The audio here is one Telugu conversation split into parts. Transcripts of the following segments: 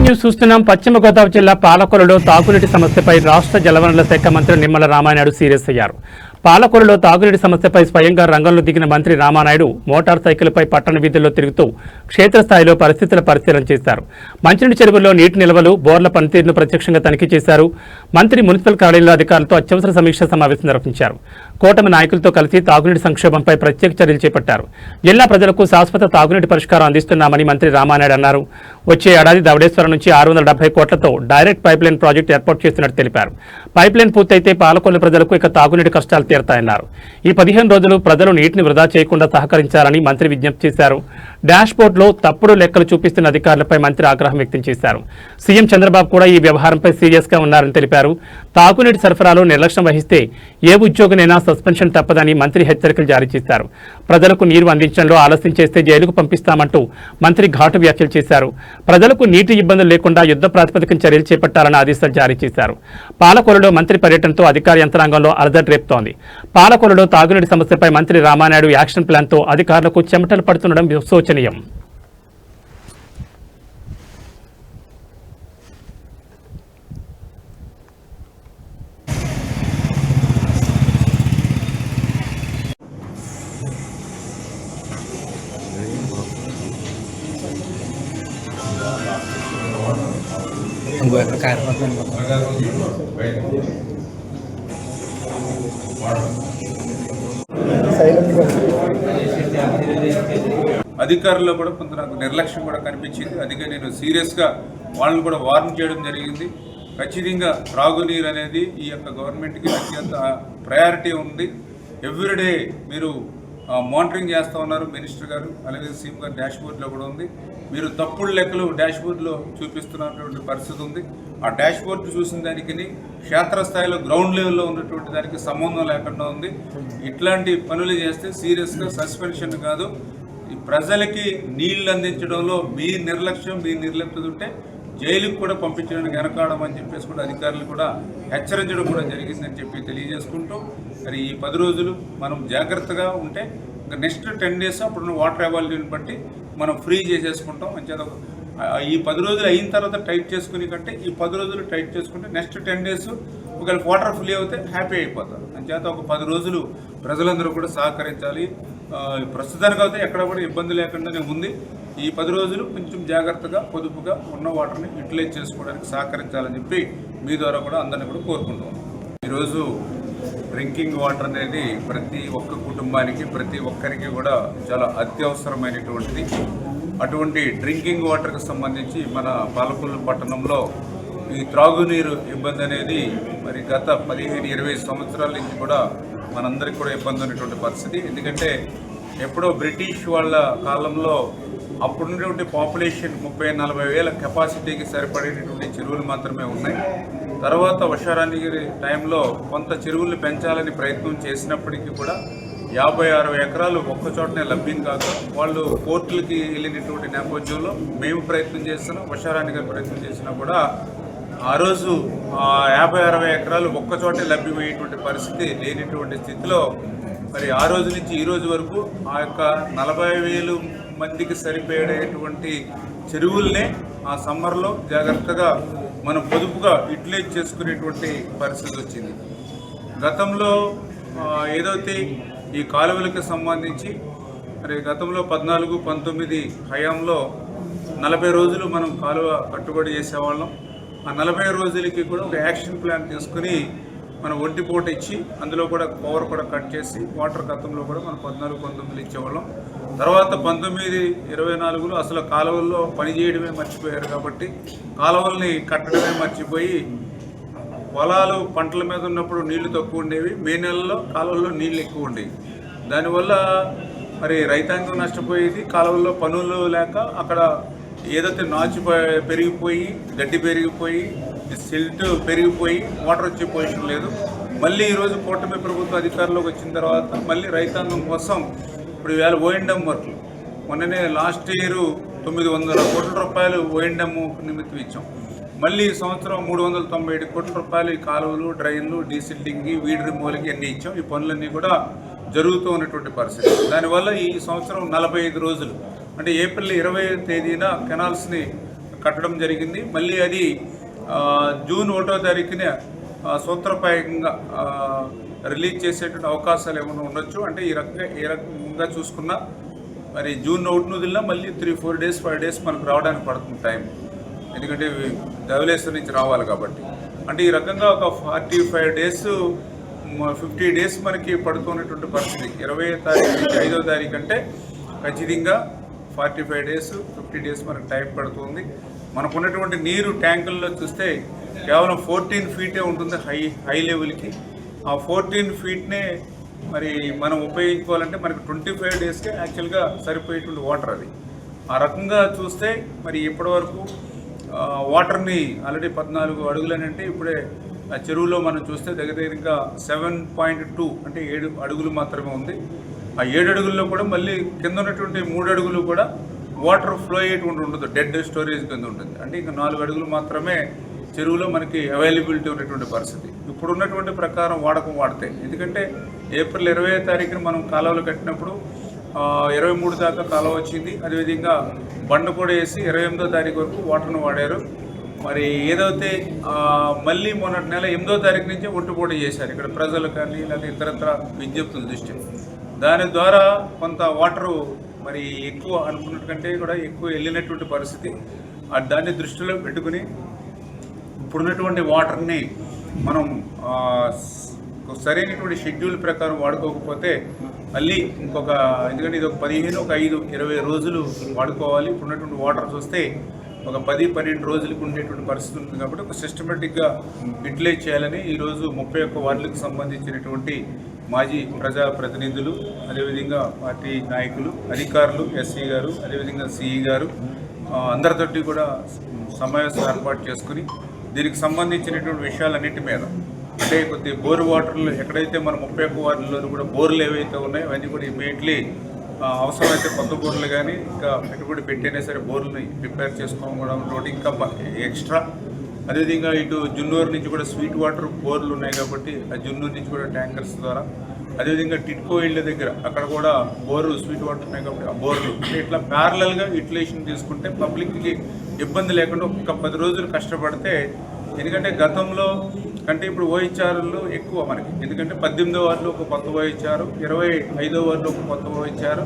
న్యూస్ చూస్తున్నాం. పశ్చిమ గోదావరి జిల్లా పాలకొల్లులో తాగునీటి సమస్యపై రాష్ట్ర జలవనరుల శాఖ మంత్రి నిమ్మల రామానాయుడు సీరియస్ అయ్యారు. పాలకొల్లులో తాగునీటి సమస్యపై స్వయంగా రంగంలో దిగిన మంత్రి రామానాయుడు మోటార్ సైకిల్పై పట్టణ వీధుల్లో తిరుగుతూ క్షేత్రస్థాయిలో పరిస్థితుల పరిశీలన చేశారు. మంచినీటి చెరువుల్లో నీటి నిల్వలు, బోర్ల పనితీరును ప్రత్యక్షంగా తనిఖీ చేశారు. మంత్రి మున్సిపల్ కార్యాలయంలో అధికారులతో అత్యవసర సమీక్షా సమావేశం నిర్వహించారు. కూటమి నాయకులతో కలిసి తాగునీటి సంక్షోభంపై ప్రత్యేక చర్యలు చేపట్టారు. జిల్లా ప్రజలకు శాశ్వత తాగునీటి పరిష్కారం అందిస్తున్నామని మంత్రి రామానాయుడు అన్నారు. వచ్చే ఏడాది దవడేశ్వరం నుంచి 670 కోట్లతో డైరెక్ట్ పైప్లైన్ ప్రాజెక్టు ఏర్పాటు చేస్తున్నట్టు తెలిపారు. పైప్లైన్ పూర్తయితే పాలకొల్లు ప్రజలకు ఇక తాగునీటి కష్టాలు తీరతాయన్నారు. ఈ 15 రోజులు ప్రజలు నీటిని వృధా చేయకుండా సహకరించాలని మంత్రి విజ్ఞప్తి చేశారు. డాష్ బోర్డులో తప్పుడు లెక్కలు చూపిస్తున్న అధికారులపై మంత్రి ఆగ్రహం వ్యక్తం చేశారు. సీఎం చంద్రబాబు కూడా ఈ వ్యవహారంపై సీరియస్ గా ఉన్నారని తెలిపారు. తాగునీటి సరఫరాలో నిర్లక్ష్యం వహిస్తే ఏ ఉద్యోగినైనా సస్పెన్షన్ తప్పదని మంత్రి హెచ్చరికలు జారీ చేశారు. ప్రజలకు నీరు అందించడంలో ఆలస్యం చేస్తే జైలుకు పంపిస్తామంటూ మంత్రి ఘాటు వ్యాఖ్యలు చేశారు. ప్రజలకు నీటి ఇబ్బందులు లేకుండా యుద్ధ ప్రాతిపదికన చర్యలు చేపట్టాలని ఆదేశాలు జారీ చేశారు. పాలకొల్లులో మంత్రి పర్యటనతో అధికార యంత్రాంగంలో అలజడి రేపుతోంది. పాలకొల్లులో తాగునీటి సమస్యపై మంత్రి రామానాయుడు యాక్షన్ ప్లాన్తో అధికారులకు చెమటలు పడుతుండడం శోచనీయం. అధికారుల్లో కూడా కొంత నాకు నిర్లక్ష్యం కూడా కనిపించింది. అందుకే నేను సీరియస్గా వాళ్ళని కూడా వార్న్ చేయడం జరిగింది. ఖచ్చితంగా త్రాగునీరు అనేది ఈ యొక్క గవర్నమెంట్కి అత్యంత ప్రయారిటీ ఉంది. ఎవ్రీడే మీరు మానిటరింగ్ చేస్తూ ఉన్నారు మినిస్టర్ గారు, అలాగే సీఎం గారు డాష్ బోర్డులో కూడా ఉంది. మీరు తప్పుడు లెక్కలు డాష్ బోర్డులో చూపిస్తున్నటువంటి పరిస్థితి ఉంది. ఆ డాష్ బోర్డు చూసిన దానికి క్షేత్రస్థాయిలో గ్రౌండ్ లెవెల్లో ఉన్నటువంటి దానికి సంబంధం లేకుండా ఉంది. ఇట్లాంటి పనులు చేస్తే సీరియస్గా సస్పెన్షన్ కాదు, ఈ ప్రజలకి నీళ్లు అందించడంలో మీ నిర్లక్ష్యం, మీ నిర్లిప్తత ఉంటే జైలుకు కూడా పంపించడానికి వెనకాడమని చెప్పేసి కూడా అధికారులు కూడా హెచ్చరించడం కూడా జరిగిందని చెప్పి తెలియజేసుకుంటూ, మరి ఈ 10 రోజులు మనం జాగ్రత్తగా ఉంటే ఇంకా నెక్స్ట్ 10 డేస్ అప్పుడు వాటర్ అవైలబిలిటీని బట్టి మనం ఫ్రీ చేసేసుకుంటాం. అంచేత ఈ 10 రోజులు అయిన తర్వాత టైట్ చేసుకుని కంటే ఈ 10 రోజులు టైట్ చేసుకుంటే నెక్స్ట్ 10 డేస్ ఒకవేళ వాటర్ ఫ్రీ అవుతే హ్యాపీ అయిపోతారు. అంచేత ఒక 10 రోజులు ప్రజలందరూ కూడా సహకరించాలి. ప్రస్తుతానికి అయితే ఎక్కడ కూడా ఇబ్బంది లేకుండానే ఉంది. ఈ 10 రోజులు కొంచెం జాగ్రత్తగా పొదుపుగా ఉన్న వాటర్ని యూటిలైజ్ చేసుకోవడానికి సహకరించాలని చెప్పి మీ ద్వారా కూడా అందరినీ కూడా కోరుకుంటాం. ఈరోజు డ్రింకింగ్ వాటర్ అనేది ప్రతి ఒక్క కుటుంబానికి, ప్రతి ఒక్కరికి కూడా చాలా అత్యవసరమైనటువంటిది. అటువంటి డ్రింకింగ్ వాటర్కి సంబంధించి మన పాలకొల్లు పట్టణంలో ఈ త్రాగునీరు ఇబ్బంది అనేది మరి గత 15-20 సంవత్సరాల నుంచి కూడా మనందరికీ కూడా ఇబ్బంది ఉన్నటువంటి పరిస్థితి. ఎందుకంటే ఎప్పుడో బ్రిటిష్ వాళ్ళ కాలంలో అప్పుడున్నటువంటి పాపులేషన్ 30-40 వేల కెపాసిటీకి సరిపడేటటువంటి చెరువులు మాత్రమే ఉన్నాయి. తర్వాత వర్షారాణిగిరి టైంలో కొంత చెరువులు పెంచాలని ప్రయత్నం చేసినప్పటికీ కూడా 50-60 ఎకరాలు ఒక్కచోటనే లభ్యం కాక వాళ్ళు కోర్టులకి వెళ్ళినటువంటి నేపథ్యంలో మేము ప్రయత్నం చేస్తున్నాం, వర్షారాణిగిరి ప్రయత్నం చేసినా కూడా ఆ రోజు 50-60 ఎకరాలు ఒక్కచోటే లభ్యమయ్యేటువంటి పరిస్థితి లేనిటువంటి స్థితిలో మరి ఆ రోజు నుంచి ఈ రోజు వరకు ఆ యొక్క 40,000 మందికి సరిపోయేటువంటి చెరువుల్నే ఆ సమ్మర్లో జాగ్రత్తగా మనం పొదుపుగా యూటిలైజ్ చేసుకునేటువంటి పరిస్థితి వచ్చింది. గతంలో ఏదైతే ఈ కాలువలకు సంబంధించి మరి గతంలో 14-19 హయాంలో 40 రోజులు మనం కాలువ కట్టుబడి చేసేవాళ్ళం. ఆ 40 రోజులకి కూడా ఒక యాక్షన్ ప్లాన్ తీసుకుని మనం ఒంటిపూట ఇచ్చి అందులో కూడా పవర్ కూడా కట్ చేసి వాటర్ గతంలో కూడా మనం 14-19 ఇచ్చేవాళ్ళం. తర్వాత 19-24లో అసలు కాలువల్లో పనిచేయడమే మర్చిపోయారు కాబట్టి కాలువల్ని కట్టడమే మర్చిపోయి పొలాలు పంటల మీద ఉన్నప్పుడు నీళ్లు తక్కువ ఉండేవి, మే నెలలో కాలువల్లో నీళ్ళు ఎక్కువ ఉండేవి. దానివల్ల మరి రైతాంగం నష్టపోయేది. కాలువల్లో పనులు లేక అక్కడ ఏదైతే నాచు పెరిగిపోయి, గడ్డి పెరిగిపోయి, సిల్ట్ పెరిగిపోయి వాటర్ వచ్చే పొజిషన్ లేదు. మళ్ళీ ఈరోజు కూటమి ప్రభుత్వ అధికారంలోకి వచ్చిన తర్వాత మళ్ళీ రైతాంగం కోసం ఇప్పుడు ఇవాళ ఓఎండ్ఎం వర్క్లు మొన్ననే లాస్ట్ ఇయర్ 900 కోట్ల రూపాయలు ఓఎండ్ఎం నిమిత్తం ఇచ్చాం. మళ్ళీ ఈ సంవత్సరం 397 కోట్ల రూపాయలు ఈ కాలువలు, డ్రైన్లు, డీసిల్టింగ్కి, వీడ్ రిమూవల్కి అన్నీ ఇచ్చాం. ఈ పనులన్నీ కూడా జరుగుతూ ఉన్నటువంటి పరిస్థితి. దానివల్ల ఈ సంవత్సరం 45 రోజులు అంటే ఏప్రిల్ 20వ తేదీన కెనాల్స్ని కట్టడం జరిగింది. మళ్ళీ అది జూన్ 1వ తారీఖున సూత్రప్రాయంగా రిలీజ్ చేసేటువంటి అవకాశాలు ఏమైనా ఉండొచ్చు. అంటే ఏ రకంగా చూసుకున్నా మరి జూన్ 1 వదిలినా మళ్ళీ 3-4 డేస్ 5 డేస్ మనకు రావడానికి పడుతుంది టైం, ఎందుకంటే ధవళేశ్వరం నుంచి రావాలి కాబట్టి. అంటే ఈ రకంగా ఒక 45 డేస్ 50 డేస్ మనకి పడుతున్నటువంటి పరిస్థితి. 20వ తారీఖు నుంచి 5వ తారీఖు అంటే ఖచ్చితంగా 45 డేస్ 50 డేస్ మనకు టైం పడుతుంది. మనకున్నటువంటి నీరు ట్యాంకుల్లో చూస్తే కేవలం 14 ఫీటే ఉంటుంది హై లెవెల్కి. ఆ 14 ఫీట్నే మరి మనం ఉపయోగించుకోవాలంటే మనకు 25 డేస్కే యాక్చువల్గా సరిపోయేటువంటి వాటర్ అది. ఆ రకంగా చూస్తే మరి ఇప్పటివరకు వాటర్ని ఆల్రెడీ 14 అడుగులనంటే ఇప్పుడే చెరువులో మనం చూస్తే దగ్గర 7.2 అంటే 7 అడుగులు మాత్రమే ఉంది. ఆ 7 అడుగుల్లో కూడా మళ్ళీ కింద ఉన్నటువంటి 3 అడుగులు కూడా వాటర్ ఫ్లో అయ్యేటువంటి ఉండదు, డెడ్ స్టోరేజ్ కింద ఉంటుంది. అంటే ఇంకా 4 అడుగులు మాత్రమే చెరువులో మనకి అవైలబిలిటీ ఉన్నటువంటి పరిస్థితి. ఇప్పుడు ఉన్నటువంటి ప్రకారం వాడితే, ఎందుకంటే ఏప్రిల్ 20వ తారీఖున మనం కాలువలు కట్టినప్పుడు 23 దాకా కాలువ వచ్చింది. అదేవిధంగా బండ కూడా వేసి 28వ తారీఖు వరకు వాటర్ను వాడారు. మరి ఏదైతే మళ్ళీ మొన్నటి నెల 8వ తారీఖు నుంచే ఒట్టుపోటు చేశారు ఇక్కడ ప్రజలు కానీ లేదా ఇతరత్ర విజ్ఞప్తుల దృష్టి. దాని ద్వారా కొంత వాటరు మరి ఎక్కువ అనుకున్నట్టు కంటే కూడా ఎక్కువ వెళ్ళినటువంటి పరిస్థితి. దాన్ని దృష్టిలో పెట్టుకుని ఇప్పుడున్నటువంటి వాటర్ని మనం సరైనటువంటి షెడ్యూల్ ప్రకారం వాడుకోకపోతే మళ్ళీ ఇంకొక, ఎందుకంటే ఇది ఒక 15, ఒక 5, 20 రోజులు వాడుకోవాలి. ఇప్పుడున్నటువంటి వాటర్ చూస్తే ఒక 10-12 రోజులకు ఉండేటువంటి పరిస్థితి ఉంటుంది. కాబట్టి ఒక సిస్టమేటిక్గా యూటిలైజ్ చేయాలని ఈరోజు 31 వార్డులకు సంబంధించినటువంటి మాజీ ప్రజాప్రతినిధులు, అదేవిధంగా పార్టీ నాయకులు, అధికారులు, ఎస్సీ గారు, అదేవిధంగా సిఈ గారు అందరితోటి కూడా సమావేశం ఏర్పాటు చేసుకుని దీనికి సంబంధించినటువంటి విషయాలన్నింటి మీద, అంటే కొద్ది బోర్ వాటర్లు ఎక్కడైతే మన 31 వార్డుల్లో కూడా బోర్లు ఏవైతే ఉన్నాయో అవన్నీ కూడా ఇమీడియట్లీ అవసరమైతే కొత్త బోర్లు కానీ ఇంకా పెట్టుబడి పెట్టైనా సరే బోర్లని ప్రిపేర్ చేసుకోవడం తోటి ఇంకా ఎక్స్ట్రా. అదేవిధంగా ఇటు జున్నూరు నుంచి కూడా స్వీట్ వాటర్ బోర్లు ఉన్నాయి కాబట్టి ఆ జున్నూరు నుంచి కూడా ట్యాంకర్స్ ద్వారా, అదేవిధంగా టిట్కో ఇళ్ళ దగ్గర అక్కడ కూడా బోరు స్వీట్ వాటర్ ఉన్నాయి కాబట్టి ఆ బోర్లు, అంటే ఇట్లా ప్యారలల్గా యూటిలైజేషన్ తీసుకుంటే పబ్లిక్కి ఇబ్బంది లేకుండా ఒక 10 రోజులు కష్టపడితే, ఎందుకంటే గతంలో కంటే ఇప్పుడు ఓహెచ్ఆర్లు ఎక్కువ మనకి, ఎందుకంటే 18వ వార్డులో ఒక కొత్త ఓహెచ్ఆర్, 25వ వార్డులో ఒక కొత్త ఓహెచ్ఆర్,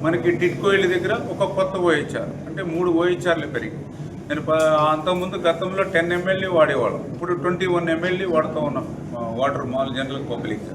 మనకి టిట్కో ఇళ్ళ దగ్గర ఒక కొత్త ఓహెచ్ఆర్, అంటే 3 ఓహెచ్ఆర్లు పెరిగి. నేను అంతకుముందు గతంలో 10 MLD వాడేవాళ్ళం, ఇప్పుడు 21 MLD వాడుతూ ఉన్నాం వాటర్ మాల్ జనరల్ పబ్లిక్.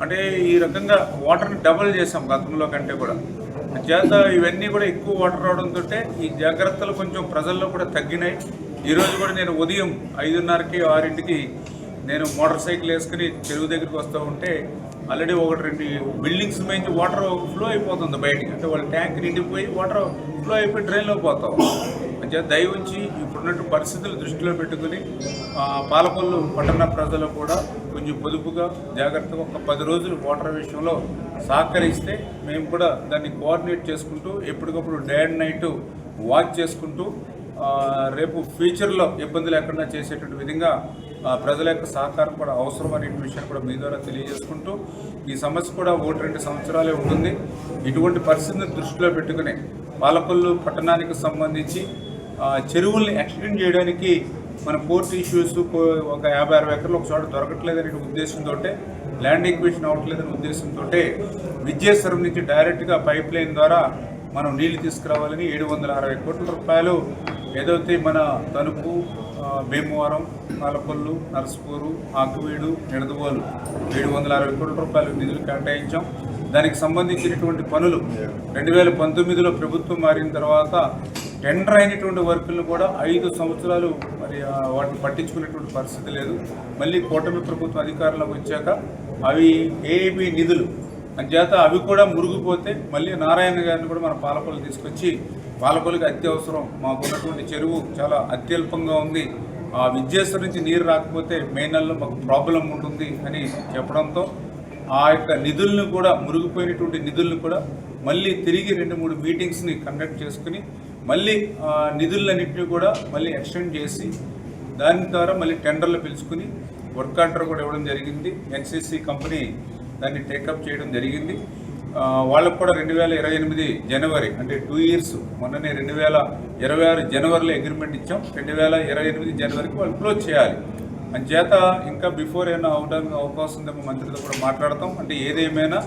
అంటే ఈ రకంగా వాటర్ని డబుల్ చేసాం గతంలో కంటే కూడా. చేత ఇవన్నీ కూడా ఎక్కువ వాటర్ రావడంతో ఈ జాగ్రత్తలు కొంచెం ప్రజల్లో కూడా తగ్గినాయి. ఈరోజు కూడా నేను ఉదయం 5:30కి 6ంటికి నేను మోటార్ సైకిల్ వేసుకుని చెరువు దగ్గరికి వస్తూ ఉంటే ఆల్రెడీ 1-2 బిల్డింగ్స్ నుంచి వాటర్ ఫ్లో అయిపోతుంది బయటికి, అంటే వాళ్ళ ట్యాంక్ నిండిపోయి వాటర్ ఫ్లో అయిపోయి డ్రైన్లో పోతాం. అంటే దయవుంచి ఇప్పుడున్నట్టు పరిస్థితులు దృష్టిలో పెట్టుకుని పాలకొల్లు పట్టణ ప్రజలు కూడా కొంచెం పొదుపుగా జాగ్రత్తగా ఒక 10 రోజులు వాటర్ విషయంలో సహకరిస్తే మేము కూడా దాన్ని కోఆర్డినేట్ చేసుకుంటూ ఎప్పటికప్పుడు డే అండ్ నైట్ వాచ్ చేసుకుంటూ రేపు ఫ్యూచర్లో ఇబ్బంది లేకుండా చేసేటువంటి విధంగా ప్రజల యొక్క సహకారం కూడా అవసరం అనే విషయాన్ని కూడా మీ ద్వారా తెలియజేసుకుంటూ, ఈ సమస్య కూడా 1-2 సంవత్సరాలే ఉంటుంది. ఇటువంటి పరిస్థితిని దృష్టిలో పెట్టుకుని పాలకొల్లు పట్టణానికి సంబంధించి చెరువుల్ని ఎక్స్టెండ్ చేయడానికి మన కోర్టు ఇష్యూస్ ఒక 50-60 ఎకర్లు ఒక చోట దొరకట్లేదనే ఉద్దేశంతో, ల్యాండ్ ఎక్విజిషన్ అవ్వట్లేదనే ఉద్దేశంతో విద్యేశ్వరం నుంచి డైరెక్ట్గా పైప్ లైన్ ద్వారా మనం నీళ్లు తీసుకురావాలని 760 కోట్ల రూపాయలు ఏదైతే మన తణుకు, భీమవరం, పాలకొల్లు, నరసపూరు, ఆకువీడు, నిడదవోలు 760 కోట్ల రూపాయలు నిధులు కేటాయించాం. దానికి సంబంధించినటువంటి పనులు 2019లో ప్రభుత్వం మారిన తర్వాత టెండర్ అయినటువంటి వర్కులను కూడా 5 సంవత్సరాలు మరి వాటిని పట్టించుకునేటువంటి పరిస్థితి లేదు. మళ్ళీ కూటమి ప్రభుత్వం అధికారంలోకి వచ్చాక అవి ఏబీ నిధులు అంచేత అవి కూడా మురిగిపోతే మళ్ళీ నారాయణ గారిని కూడా మన పాలకొల్లు తీసుకొచ్చి, పాలకొల్లుకి అత్యవసరం, మాకున్నటువంటి చెరువు చాలా అత్యల్పంగా ఉంది, ఆ విద్యేశ్వరం నుంచి నీరు రాకపోతే మే నెలలో మాకు ప్రాబ్లం ఉంటుంది అని చెప్పడంతో ఆ యొక్క నిధులను కూడా, మురిగిపోయినటువంటి నిధులను కూడా మళ్ళీ తిరిగి 2-3 మీటింగ్స్ని కండక్ట్ చేసుకుని మళ్ళీ నిధులన్నింటినీ కూడా మళ్ళీ ఎక్స్టెండ్ చేసి దాని ద్వారా మళ్ళీ టెండర్లు పిలుచుకుని వర్క్ ఆర్డర్ కూడా ఇవ్వడం జరిగింది. ఎన్సీసీ కంపెనీ దాన్ని టేకప్ చేయడం జరిగింది. వాళ్ళకు కూడా 2028 జనవరి అంటే 2 ఇయర్స్ మొన్ననే 2026 జనవరిలో అగ్రిమెంట్ ఇచ్చాం. 2028 జనవరికి వాళ్ళు క్లోజ్ చేయాలి. అంచేత ఇంకా బిఫోర్ ఏమైనా అవడానికి అవకాశం ఉందేమో మంత్రితో కూడా మాట్లాడతాం. అంటే ఏదేమైనా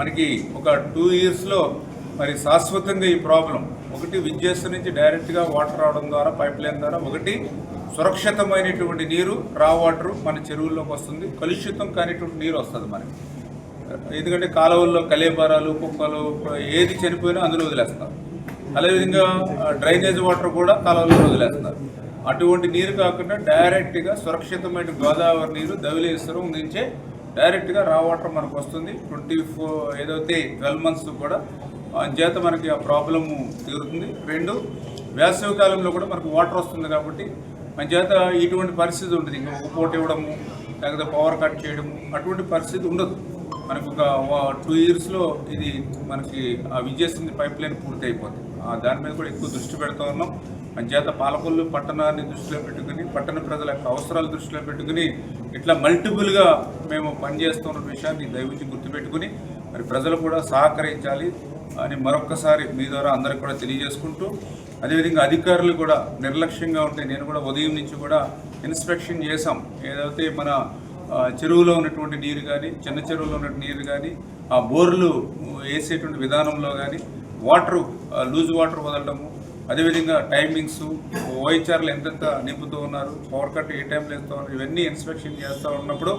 మనకి ఒక 2 ఇయర్స్లో మరి శాశ్వతంగా ఈ ప్రాబ్లం ఒకటి విద్యాస నుంచి డైరెక్ట్గా వాటర్ రావడం ద్వారా పైప్ లైన్ ద్వారా ఒకటి సురక్షితమైనటువంటి నీరు రా వాటర్ మన చెరువుల్లోకి వస్తుంది. కలుషితం కానిటువంటి నీరు వస్తుంది మనకి. ఎందుకంటే కాలువల్లో కలేబారాలు కుక్కలు ఏది చనిపోయినా అందులో వదిలేస్తారు. అదేవిధంగా డ్రైనేజ్ వాటర్ కూడా కాలువల్లో వదిలేస్తారు. అటువంటి నీరు కాకుండా డైరెక్ట్గా సురక్షితమైన గోదావరి నీరు ధవళేశ్వరం నుంచే డైరెక్ట్గా రా వాటర్ మనకు వస్తుంది. 12 months కూడా చేత మనకి ఆ ప్రాబ్లము తీరుతుంది. 2 వేసవి కాలంలో కూడా మనకు వాటర్ వస్తుంది కాబట్టి మన చేత ఇటువంటి పరిస్థితి ఉంటుంది. ఇంకా ఒక పూట ఇవ్వడము లేకపోతే పవర్ కట్ చేయడము అటువంటి పరిస్థితి ఉండదు. మనకు ఒక 2 ఇయర్స్లో ఇది మనకి ఆ విజయసింది పైప్ లైన్ పూర్తి అయిపోతుంది. దాని మీద కూడా ఎక్కువ దృష్టి పెడుతూ ఉన్నాం. అంచేత పాలకొల్లు పట్టణాన్ని దృష్టిలో పెట్టుకుని పట్టణ ప్రజల యొక్క అవసరాలు దృష్టిలో పెట్టుకుని ఇట్లా మల్టిపుల్గా మేము పనిచేస్తున్న విషయాన్ని దయవుంచి గుర్తుపెట్టుకుని మరి ప్రజలు కూడా సహకరించాలి అని మరొక్కసారి మీ ద్వారా అందరికి కూడా తెలియజేసుకుంటూ, అదేవిధంగా అధికారులు కూడా నిర్లక్ష్యంగా ఉంటే నేను కూడా ఉదయం నుంచి కూడా ఇన్స్పెక్షన్ చేశాం. ఏదైతే మన చెరువులో ఉన్నటువంటి నీరు కానీ చిన్న చెరువులో ఉన్నటువంటి నీరు కానీ ఆ బోర్లు వేసేటువంటి విధానంలో కానీ వాటరు లూజ్ వాటర్ వదలడము, అదేవిధంగా టైమింగ్స్ ఓహెచ్ఆర్లు ఎంతెంత నింపుతూ ఉన్నారు, పవర్ కట్ ఏ టైంలో వేస్తూ ఉన్నారు, ఇవన్నీ ఇన్స్పెక్షన్ చేస్తూ ఉన్నప్పుడు